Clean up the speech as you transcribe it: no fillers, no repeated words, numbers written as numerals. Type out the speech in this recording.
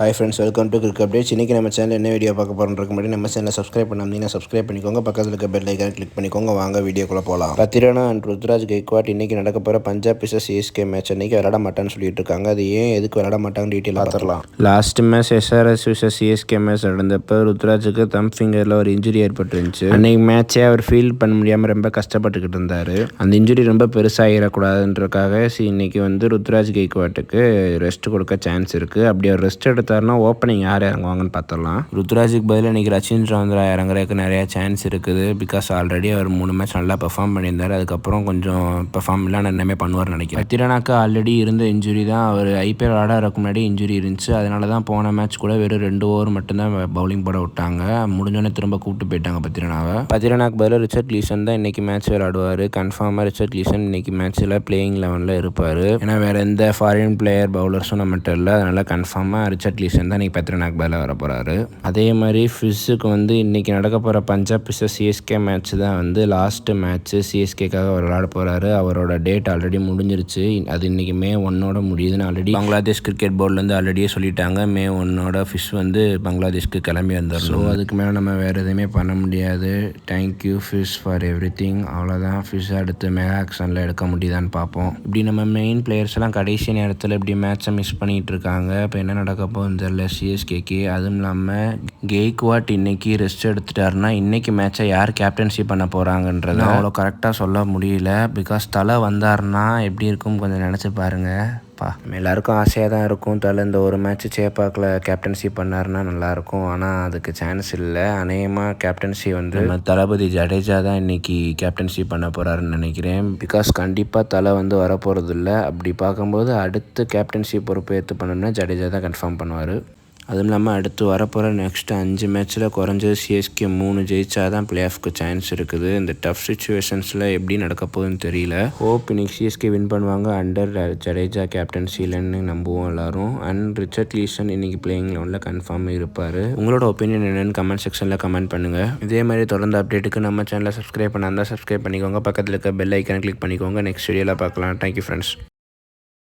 Hi friends, welcome to cricket updates. இன்றைக்கி நம்ம channel என்ன வீடியோ பார்க்க போகிறோம்க்கு முன்னாடி நம்ம சேனலை சப்ஸ்கிரைப் பண்ணாமல் சப்ஸ்கிரைப் பண்ணிக்கோங்க. பக்கத்தில் இருக்க பெல் ஐக்கான் கிளிக் பண்ணிக்கோங்க. வாங்க வீடியோக்குள்ளே போகலாம். பத்திரனா அண்ட் ருத்ராஜ் கெய்க்வாட் இன்றைக்கி நடக்க போகிற பஞ்சாப் vs சிஎஸ்கே மேட்ச் அன்றைக்கி விளாட மாட்டான்னு சொல்லிட்டு இருக்காங்க. அது ஏன் எதுக்கு விளாட மாட்டாங்கன்னு டீட்டெயிலாக பார்த்துடலாம். Last match SRH vs CSK match நடந்தப்போ ருத்ராஜுக்கு தம் ஃபிங்கரில் ஒரு இன்ஜுரி ஏற்பட்டுருந்துச்சு. அன்றைக்கி மேட்சே அவர் ஃபீல் பண்ண முடியாமல் ரொம்ப கஷ்டப்பட்டுக்கிட்டு இருந்தார். அந்த இன்ஜுரி ரொம்ப பெருசாகிடக்கூடாதுன்றக்காக இன்றைக்கி ருத்ராஜ் கெய்க்வாட்டுக்கு ரெஸ்ட் கொடுக்க சான்ஸ் இருக்குது. அப்படி அவர் ரெஸ்ட் எடுத்தாருன்னா ஓப்பனிங் யார் இறங்குவாங்கன்னு பார்த்துடலாம். ருத்ராஜுக்கு பதில் இன்றைக்கி ரச்சின் ரவீந்திரா இறங்குறதுக்கு நிறையா சான்ஸ் இருக்குது. பிகாஸ் ஆல்ரெடி அவர் 3 மேட்ச் நல்லா பெர்ஃபார்ம் பண்ணியிருந்தார். அதுக்கப்புறம் கொஞ்சம் பெர்ஃபார்ம் இல்லை எல்லாமே பண்ணுவார்னு நினைக்கிறேன். பத்திரனாக்கு ஆல்ரெடி இருந்த இன்ஜுரி தான். அவர் IPL விளாடறதுக்கு முன்னாடி இன்ஜுரி இருந்துச்சு. அதனால தான் போன மேட்ச் கூட வெறும் 2 ஓவர் மட்டும்தான் பவுலிங் போட விட்டாங்க. முடிஞ்சோடனே திரும்ப கூப்பிட்டு போயிட்டாங்க பத்திரனாவை. பத்திரனாக்கு பதில் ரிச்சர்ட் லீசன் தான் இன்றைக்கி மேட்ச் விளையாடுவார். கன்ஃபார்மாக ரிச்சர்ட் லீசன் இன்றைக்கி மேட்ச்சில் பிளேயிங் 11ல் இருப்பார். ஏன்னா வேறு எந்த ஃபாரின் பிளேயர் பவுலர்ஸும் நம்மகிட்ட இல்லை. அதனால் கன்ஃபார்மாக ரிச்சர்ட் லீசன் தான் இன்றைக்கி பத்திரனாக்கு பதிலாக வர போகிறாரு. அதே மாதிரி ஃபிஷ்ஷுக்கு இன்றைக்கி நடக்க போகிற பஞ்சாப் vs சிஎஸ்கே மேட்ச் தான் லாஸ்ட்டு மேட்ச்சு. சிஎஸ்கேக்காக அவர் விளாட போகிறாரு. அவரோட டேட் ஆல்ரெடி முடிஞ்சிருச்சு. அது இன்றைக்கி May 1 முடியுதுன்னு ஆல்ரெடி பங்களாதேஷ் கிரிக்கெட் போர்ட்லேருந்து ஆல்ரெடியே சொல்லிட்டாங்க. May 1 ஃபிஷ் பங்களாதேஷ்க்கு கிளம்பி வந்துடணும். அதுக்கு மேலே நம்ம வேறு எதுவுமே பண்ண முடியாது. Thank you fish for every thing. அவ்வளோதான். ஃபிஷ் அடுத்து மெகா ஆக்ஷனில் எடுக்க முடியுதான்னு பார்ப்போம். இப்படி நம்ம மெயின் பிளேயர்ஸ் எல்லாம் கடைசி நேரத்தில் இப்படி மேட்சை மிஸ் பண்ணிகிட்டு இருக்காங்க. இப்போ என்ன நடக்க போகுதுன்னு தெரியல சிஎஸ்கேக்கு. அதுவும் இல்லாமல் கெய்க்வாட் இன்றைக்கி ரெஸ்ட் எடுத்துட்டாருன்னா இன்றைக்கி மேட்சை யார் கேப்டன்சி பண்ண போகிறாங்கன்றது அவ்வளோ கரெக்டாக சொல்ல முடியல. பிகாஸ் தலை வந்தாருன்னா எப்படி இருக்கும் கொஞ்சம் நினச்சி பாருங்கள். எல்லாருக்கும் ஆசையாக தான் இருக்கும். தலை இந்த ஒரு மேட்ச்சு சேப்பாக்கில் கேப்டன்சி பண்ணாருன்னா நல்லாயிருக்கும். ஆனால் அதுக்கு சான்ஸ் இல்லை. அநேகமாக கேப்டன்சி நம்ம தளபதி ஜடேஜா தான் இன்றைக்கி கேப்டன்சி பண்ண போகிறாருன்னு நினைக்கிறேன். பிகாஸ் கண்டிப்பாக தலை வரப்போகிறது இல்லை. அப்படி பார்க்கும்போது அடுத்து கேப்டன்சி பொறுப்பு ஏற்று பண்ணணும்னா ஜடேஜா தான் கன்ஃபார்ம் பண்ணுவார். அதுவும் இல்லாமல் அடுத்து வரப்போகிற நெக்ஸ்ட் 5 மேட்ச்சில் குறைஞ்சது சிஎஸ்கே 3 ஜெயிச்சா தான் பிளே ஆஃப்க்கு சான்ஸ் இருக்குது. இந்த டஃப் சுச்சுவேஷன்ஸில் எப்படி நடக்க போகுதுன்னு தெரியல. ஹோப் இன்னைக்கு சிஎஸ்கே வின் பண்ணுவாங்க அண்டர் ஜடேஜா கேப்டன்சிலன்னு நம்புவோம் எல்லோரும். அண்ட் ரிச்சர்ட் லீசன் இன்றைக்கி பிளேயிங் 11ல் கன்ஃபார்ம் இருப்பார். உங்களோட ஒப்பீனியன் என்னென்னு கமெண்ட் செக்ஷனில் கமெண்ட் பண்ணுங்கள். இதே மாதிரி தொடர்ந்து அப்டேட்டுக்கு நம்ம சேனலை சப்ஸ்கிரைப் பண்ணால் சப்ஸ்கிரைப் பண்ணிக்கோங்க. பக்கத்தில் இருக்க பெல் ஐக்கானை கிளிக் பண்ணிக்கோங்க. நெக்ஸ்ட் வீடியோவில் பார்க்கலாம். Thank you friends.